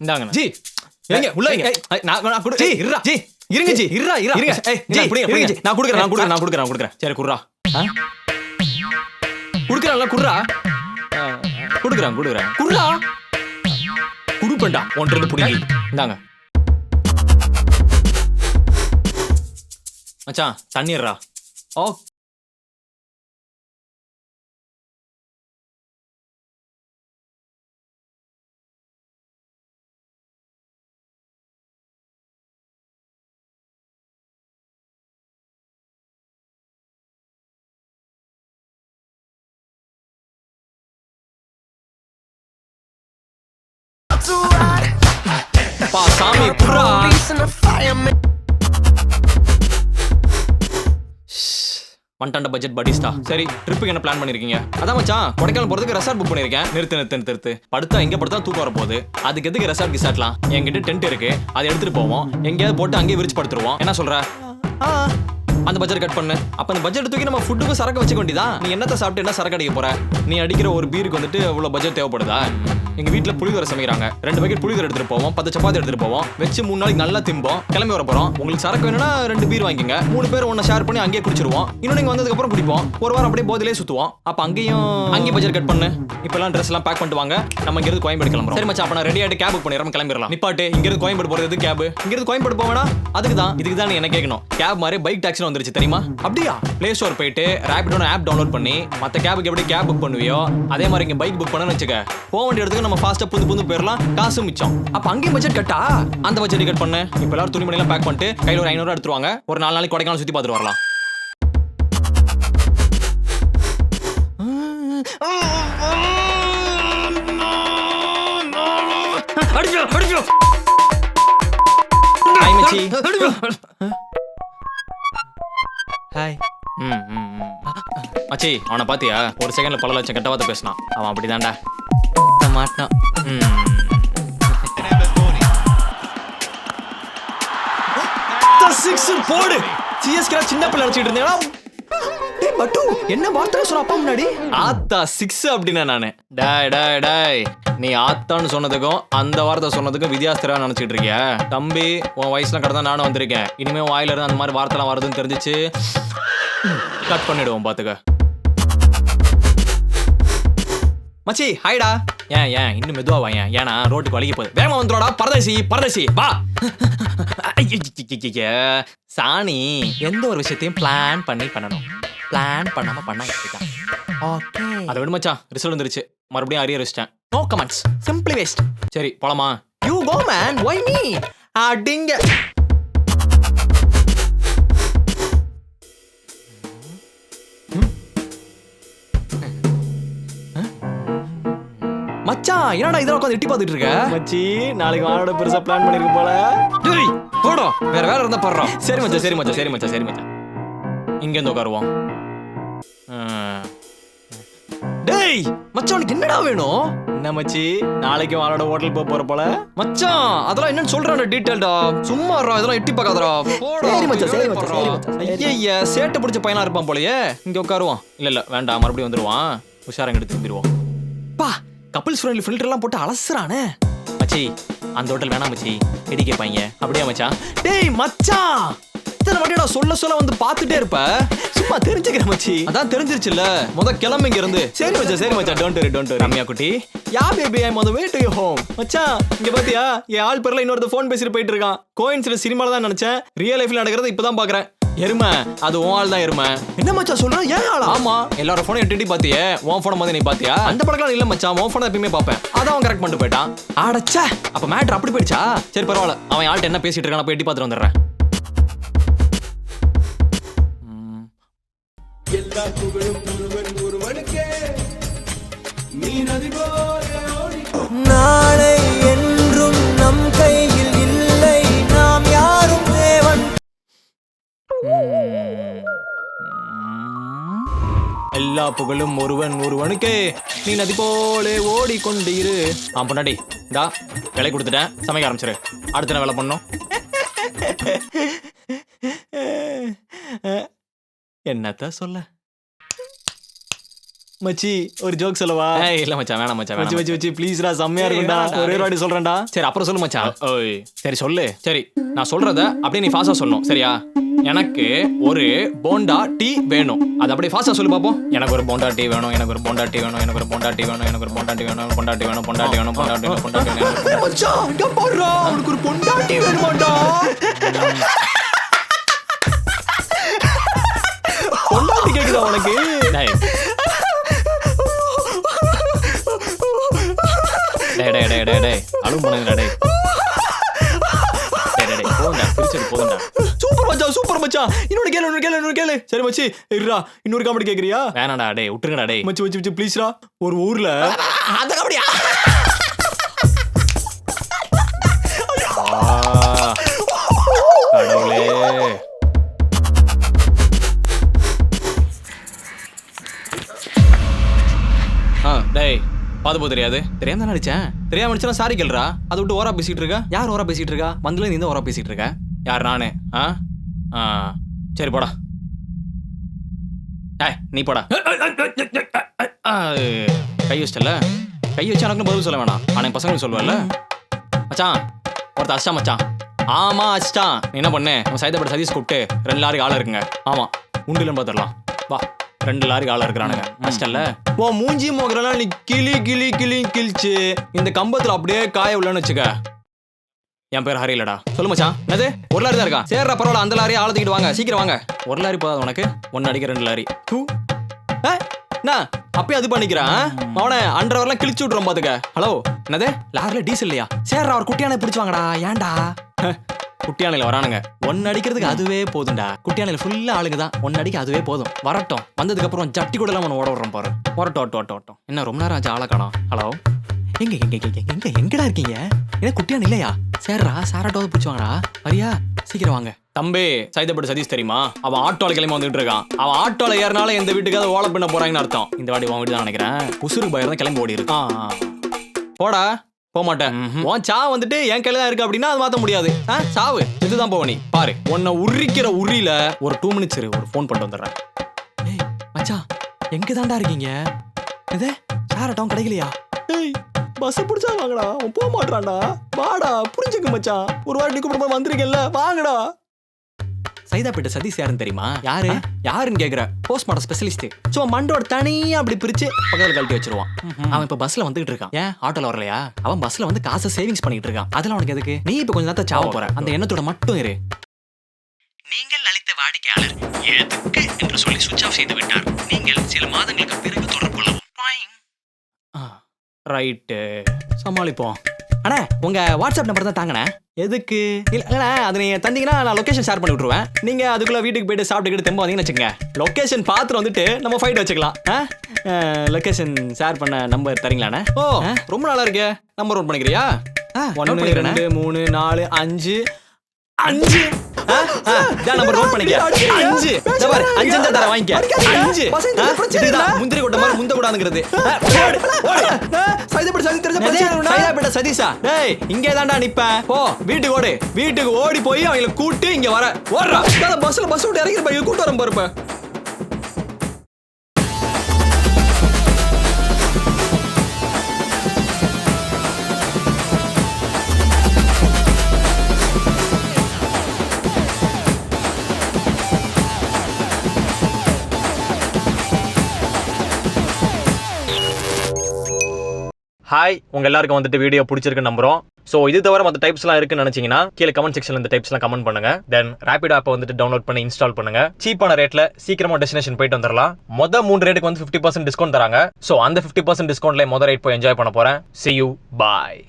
இந்தாங்க ஜி எங்க உள்ள வைங்க. நான் குடு. ஜி இருடா ஜி இருங்க ஜி இருடா இருங்க. ஜி இருங்க ஜி. நான் குடுக்குறேன். சரி குடுறா. குடுக்குறேன்ல குடுறா. குடுக்குறேன் குடுறா. குடுப்பேன்டா ஒன்றது புடிங்கி. இந்தாங்க மச்சான் தண்ணிடுறா. ஓ பா சாமி குடுறா. One budget Batista. சரி ட்ரிப்புக்கு என்ன பிளான் பண்ணிருக்கீங்க? அதான் மச்சான் கொடைக்கானல் போறதுக்கு ரெசார்ட் புக் பண்ணிருக்கேன். நிறுத்து படுத்தா எங்க படுத்தா தூக்கம் வர போகுது. அதுக்கு எதுக்கு ரெசார்ட் கிசாட்லாம்? என்கிட்ட டென்ட் இருக்கு, அதை எடுத்துட்டு போவோம். எங்கேயாவது போட்டு அங்கேயே விரிச்சு படுத்துருவோம். என்ன சொல்ற? அந்த பட்ஜெட் கட் பண்ணு. அப்ப அந்த பட்ஜெட் தூக்கி நம்ம ஃபுட்டுக்கு சரக்கு வச்சுக்க வேண்டியதான். நீ என்னத்த சாப்பிட்டு என்ன சரக்கு அடிக்க போற? நீ அடிக்கிற ஒரு பீருக்கு வந்துட்டு அவ்வளவு பட்ஜெட் தேவைப்படுதா? எங்க வீட்டுல புளிதோரை சமைக்கிறாங்க. 2 பக்கெட் புளிதோரை எடுத்துட்டு போவோம், 10 சப்பாத்தி எடுத்துட்டு போவோம், வச்சு 3 நாளைக்கு நல்லா திம்போம். கிளம்பி வர போறோம். உங்களுக்கு சரக்கு வேணும்னா 2 பீர் வாங்கிங்க. 3 பேர் ஒண்ணு ஷேர் பண்ணி அங்கேயே குடிச்சிருவோம். இன்னும் நீங்க வந்ததுக்கு அப்புறம் குடிப்போம். ஒரு வாரம் அப்படியே போதிலே சுத்துவோம். அப்ப அங்கேயும் பட்ஜெட் கட் பண்ணு. இப்பெல்லாம் ட்ரெஸ் எல்லாம் பேக் பண்ணிட்டு வாங்க. நம்ம இங்க இருந்து கோயம்பேடு கிளம்புறோம். சரி மச்சான், அப்ப நான் ரெடி ஆயிட்டு கேப் புக் பண்ணிடுறோம், கிளம்பிடலாம். நிப்பாட்டு. இங்க இருந்து கோயம்பேடு போறது கேப். இங்க இருந்து கோயம்பேடு போவேனா? இதுக்கு தான் நீ என்ன கேட்கணும். கேப் மாதிரி பைக் டாக்ஸி வந்துருச்சு தெரியுமா? அப்படியா? பிளே ஸ்டோர் போயிட்டு ரேபிடோன்னு ஆப் டவுன்லோட் பண்ணி மத்த கேபுக்கு எப்படி கேப் புக் பண்ணுவியோ அதே மாதிரி இங்க பைக் புக் பண்ணணும்னு வச்சுக்க. போக வேண்டிய இடத்துக்கு நம்ம ஃபாஸ்டா புது போயிடலாம். காசு மிச்சம். அப்ப அங்கேயும் பட்ஜெட் கட்டா? அந்த பட்ஜெட் கட் பண்ணு. இப்ப எல்லாரும் துணிமணி எல்லாம் பேக் பண்ணிட்டு கையில ஒரு 500 எடுத்துருவாங்க. ஒரு 4 நாளைக்கு கொடைக்கானல் சுத்தி பார்த்துட்டு வரலாம். ஹாய். மச்சி அவனை பாத்தியா? ஒரு செகண்ட்ல பல லட்சம் கெட்ட வார்த்தை பேசினான். அவன் அப்படிதான்டா மாட்டான். போடு. சிஎஸ்கே சின்ன பிள்ளை அடிச்சிட்டு இருந்தேனா? டேய் பட்டு, என்ன வார்த்தை சொன்ன அப்பா முன்னாடி? ஆத்தா 6 அப்படினா நானு. டேய் நீ ஆத்தான்னு சொன்னதுக்கும் அந்த வார்த்தை சொன்னதுக்கும் வித்தியாசமா நினைச்சிட்டு இருக்கியா? தம்பி, உன் வயசுல கடந்தா நானும் வந்திருக்கேன். இனிமே வாயில இருந்து அந்த மாதிரி வார்த்தைலாம் வருதுன்னு தெரிஞ்சிச்சு கட் பண்ணிடுவோம் பாத்துக்க. மச்சி ஹாய்டா. ஏன் இன்னும் மெதுவா வா. ஏன்னா ரோட்டுக்கு வலிக்க போகுது. வேகமா வந்துடுடா. பரதேசி வா. சாணி, எந்த ஒரு விஷயத்தையும் பிளான் பண்ணணும். பிளான் பண்ணாம பண்ணா இப்படிதான். ஓகே, அதை விடு மச்சான். ரிசல்ட் வந்துருச்சு. மறுபடியும் அரியர் வச்சிட்டேன். No comments, simply waste. சரி போலாமா? You go man, why me? அடிங்க. மச்சான் என்னடா இதெல்லாம் உட்காந்து எட்டி பார்த்துட்டு இருக்க? மச்சி நாளைக்கு வாரோட பெருசா பிளான் பண்ணிருக்கு போல. டேய் போடா, வேற வேலை இருந்தா பாடுறா. சரி மச்சான். இங்க இருந்து உட்காருவோம். டேய் மச்சான், உனக்கு என்னடா வேணும்? என்ன மச்சி, நாளைக்கு வாரோட ஹோட்டல் போற போல? மச்சான் அதெல்லாம் என்னன்னு சொல்றானே டீடைல்டா. சும்மா இதெல்லாம் எட்டி பார்க்காதடா. போடா. சரி மச்சான். ஐயா சேட்டை பிடிச்ச பையனா இருப்பான் போலயே. இங்க உட்காருவோம். இல்ல வேண்டாம், மறுபடியும் வந்துருவான். உஷாரங்க எடுத்து திரும்பிடுவோம். பா, கப்பிள்ஸ் ஃப்ரெண்ட்லி ஃபில்டர் எல்லாம் போட்டு அலசுறானே. மச்சி அந்த ஹோட்டல் வேணாம் மச்சி, எடி கேட்பாங்க. அப்படியே மச்சான். டேய் மச்சான், இத்தனை வாட்டிடா சொல்ல வந்து பார்த்துட்டே இருப்ப. சும்மா தெரிஞ்சுக்கிற மச்சி. அதான் தெரிஞ்சிருச்சுல்ல. கிளம்பு இங்க இருந்து. சரி மச்சான். Don't worry. ரம்யா குட்டி, ya baby, I am on the way to your home. மச்சான் இங்க பாத்தியா, என் ஆள் பேர்ல இன்னொரு ஃபோன் பேசிட்டு போயிட்டு இருக்கான். கோயின்சிடன்ஸ் சினிமால தான் நினைச்சேன். ரியல் லைஃப்ல நடக்கிறது இப்பதான் பாக்குறேன். எருமை, அது உன் ஆள் தான் எருமை. என்ன மச்சான் சொல்ற? ஏன் ஆளா? ஆமா, எல்லாரோட போனை எட்டி பாத்தியே. உன் போனை வந்து நீ பாத்தியா? அந்த படக்கலாம் இல்ல மச்சான், உன் போனை எப்பயுமே பாப்பேன். அதான் அவன் கரெக்ட் பண்ணிட்டு போயிட்டான். ஆடச்சே, அப்ப மேட்டர் அப்படி போயிடுச்சா? சரி பரவாயில்ல, அவன் ஆள்கிட்ட என்ன பேசிட்டு இருக்கான் போய் எட்டி பார்த்துட்டு வந்துடுறேன். எல்லா புகழும் ஒருவனுக்கே, நீ நதி போல ஓடி. நாளை என்றும் நம் கையில் இல்லை, நாம் யாரும் தேவன். எல்லா புகழும் ஒருவனுக்கே, நீ நதி போலே ஓடிக்கொண்டிரு. பொண்டாடி இந்தா வேலை கொடுத்துட்டேன், சமைக்க ஆரம்பிச்சிரு. அடுத்த என்ன வேலை பண்ணும்? என்னத்த சொல்ல? மச்சி ஒரு ஜோக் சொல்லவா? ஏய் இல்ல மச்சான் வேணாம் மச்சான் மச்சி வேணாம் மச்சி மச்சி ப்ளீஸ்டா செம்மையா சரி, இருக்கும்டா. வேணாம்டா, ஒரே டேய். வாட்டி சொல்றேன்டா. சரி அப்புறம் சொல்லு மச்சான். ஓய் சரி சொல்லு. சரி நான் சொல்றத அப்படியே நீ ஃபாஸ்டா சொல்லணும் சரியா? எனக்கு ஒரு போண்டா டீ வேணும். அது அப்படியே ஃபாஸ்டா சொல்லு பாப்போம். எனக்கு ஒரு போண்டா டீ வேணும், எனக்கு ஒரு போண்டா டீ வேணும், எனக்கு ஒரு போண்டா டீ வேணும், எனக்கு ஒரு போண்டா டீ வேணும், போண்டா டீ வேணும், போண்டா டீ வேணும், போண்டா டீ வேணும், போண்டா டீ வேணும். மச்சான் இங்க பாருடா, உனக்கு ஒரு பொண்டாட்டி வேணுமாடா? பொண்டாட்டி கேக்குதா உனக்கு? டேய் டேய் டேய் டேய் டேய் டேய் அழும் பண்ணுங்கடா டேய். டேய் டேய் டேய் போங்கடா திருச்சது போங்கடா. சூப்பர் மச்சான் சூப்பர் மச்சான். இன்னொரு கேளு. சரி மச்சி இருடா, இன்னொரு காமெடி கேக்குறியா? வேணாடா டேய் விட்டுருங்கடா டேய். மச்சி மச்சி மச்சி ப்ளீஸ்டா. ஒரு ஊர்ல அந்த கபடியா கடவுளே. டேய் பாது தெரியாது தெரியாம தான் நடிச்சேன். தெரியாம நடிச்சா சாரி கேள்றா. அதை விட்டு ஓரா பேசிட்டு இருக்கா. யார் ஓரா பேசிட்டு இருக்கா? மந்தில நீ தான் ஓரா பேசிட்டு இருக்க. யார் நானு? சரி போடா. டேய் நீ போடா. கை வச்சிட்டல. கை வச்சு எனக்கு பதில் சொல்ல வேணாம். ஆனா என் பசங்களுக்கு சொல்லுவல்ல. மச்சான் ஒருத்த அஷ்டா மச்சான். ஆமா அஷ்டான். நீ என்ன பண்ணு? நம்ம சைதாப்பேட்டை சதீஷ் கூப்பிட்டு 2 லாரிக்கு ஆள இருக்குங்க. ஆமா உண்டுலன்னு பார்த்துடலாம். வா 2 லாரிக்கு ஆள இருக்கிறானுங்க. அஷ்டல்ல ஓ மூஞ்சி மோகரெல்லாம் நீ கிளி கிழிச்சு இந்த கம்பத்துல அப்படியே காய உள்ளன்னு வச்சுக்க. என் பேர் ஹரி இல்லடா. சொல்லு மச்சான். என்னது ஒரு லாரி தான் இருக்கா? சேர்றா பரவாயில்ல, அந்த லாரியை ஆளத்துக்கிட்டு வாங்க சீக்கிரம் வாங்க. ஒரு லாரி போதாது உனக்கு? 1 அடிக்க 2 லாரி. என்ன அப்பயே அது பண்ணிக்கிறான் அவனை அண்டர்வரெல்லாம் கிழிச்சு விட்றோம் பாத்துக்க. ஹலோ என்னது லாரில டீசல் இல்லையா? சேர்றா அவர் குட்டியானை பிடிச்சு வாங்கடா. ஏன்டா குட்டியானையில வரானுங்க. 1 அடிக்கிறதுக்கு அதுவே போதும்டா. குட்டியானையில ஃபுல்லா ஆளுங்க தான். 1 அடிக்க அதுவே போதும். வரட்டும். வந்ததுக்கு அப்புறம் ஜட்டி கூட எல்லாம் ஓட விடுறோம் பாரு. வரட்டும். என்ன ரொம்ப நேரம் ஆச்சு ஆளை காணோம். ஹலோ எங்கடா இருக்கீங்க? என்ன குட்டியான் இல்லையா? சேர்றா சாராட்டோத பிடிச்சுவாங்கடா. வரியா சீக்கிரம் வாங்க. தம்பி சைதாப்பேட்டை சதீஷ் தெரியுமா? அவன் ஆட்டோல கிளம்பி வந்துட்டு இருக்கான். அவன் ஆட்டோல ஏறினாலும் எந்த வீட்டுக்காவது ஓலை பண்ண போறாங்கன்னு அர்த்தம். இந்த வாட்டி உன் வீட்டு தான் நினைக்கிறேன். உசுருக்கு பயிர் தான் கிளம்பி ஓடி இருக்கான். போடா போக மாட்டேன். உன் சா வந்துட்டு என் கையில தான் இருக்கு அப்படின்னா அது மாத்த முடியாது. சாவு இதுதான் போவ. நீ பாரு உன்னை உரிக்கிற உரியில ஒரு 2 மினிட்ஸ் இரு. ஒரு ஃபோன் பண்ணிட்டு வந்துடுறேன். ஏய் மச்சான் எங்க தாண்டா இருக்கீங்க? இது சாராட்டம் கிடைக்கலையா? ஏய் பஸ் பிடிச்சா வாங்கடா. அவன் போக மாட்டான்டா. வாடா புரிஞ்சுக்க மச்சான். ஒரு வாட்டி கூப்பிட வந்திருக்கேன்ல வாங்கடா. சைதாப்பேட்டை சதீஷ் யாருன்னு தெரியுமா? யாருன்னு கேக்குற? Postmortem specialist. சும்மா மண்டோட தனியா அப்படி பிரிச்சு பக்கத்துல கழட்டி வச்சிருவான். அவன் இப்ப பஸ்ல வந்துகிட்டு இருக்கான். ஏன் ஆட்டோல வரலையா? அவன் பஸ்ல வந்து காசை சேவிங்ஸ் பண்ணிட்டு இருக்கான். அதெல்லாம் உனக்கு எதுக்கு? நீ இப்ப கொஞ்ச நேரத்தை சாவ போற. அந்த எண்ணத்தோட மட்டும் இரு. நீங்கள் அழைத்த வாடிக்கையாளர் எதுக்கு என்று சொல்லி சுவிட்ச் ஆஃப் செய்து விட்டார். நீங்கள் சில மாதங்களுக்கு பிறகு தொடர்பு கொள்ளவும். ரைட்டு சமாளிப்போம். அண்ணா உங்க வாட்ஸ்அப் நம்பர் தான் தாங்கண்ணே. எதுக்கு? இல்ல அது நீங்க தந்தீங்கன்னா நான் லொகேஷன் ஷேர் பண்ணி விட்டுருவேன். நீங்க அதுக்குள்ள வீட்டுக்கு போயிட்டு சாப்பிட்டுக்கிட்டு தெம்ப வந்தீங்கன்னு வச்சுக்கோங்க. லொகேஷன் பார்த்துட்டு வந்துட்டு நம்ம ஃபைட் வச்சுக்கலாம். லொகேஷன் ஷேர் பண்ண நம்பர் தரீங்களாண்ணே? ஓ ரொம்ப நல்லா இருக்கே. நம்பர் நோட் பண்ணிக்கிறியா? 1 2 3 4 5 5 நம்பர் நோட் பண்ணிக்க. 5 பாரு 5 தான் தர வாங்கிக்க. 5 இதுதான் முந்திரி கொட்ட மாதிரி முந்த கூடாதுங்கிறது. சைதாப்பேட்டை சதீஷா? டேய் இங்கே தான்டா நிப்பேன். போ வீட்டுக்கு ஓடு. வீட்டுக்கு ஓடி போய் அவங்களை கூட்டு இங்க வர ஓடுறா. பஸ் விட்டு இறங்கிருப்ப கூட்டு வரும் பாருப்ப. ஹாய் உங்க எல்லாருக்கும் வந்துட்டு வீடியோ பிடிச்சிருக்கு நம்புறோம். ஸோ இது தவிர மற்ற டைப்ஸ்லாம் இருக்குன்னு நினைச்சீங்கன்னா கீழே கமெண்ட் செக்ஷன்ல இந்த டைப்ஸ்லாம் கமெண்ட் பண்ணுங்க. தென் ரேபிடோ ஆப்பை வந்துட்டு டவுன்லோட் பண்ணி இன்ஸ்டால் பண்ணுங்க. சீப்பான ரேட்ல சீக்கிரமா டெஸ்டினேஷன் போயிட்டு வந்துடலாம். மொதல் 3 ரேட்டுக்கு வந்து 50% டிஸ்கவுண்ட் தராங்க. ஸோ அந்த 50% டிஸ்கவுண்ட்ல மொதல் ரேட் போய் என்ஜாய் பண்ண போறேன். See you, bye.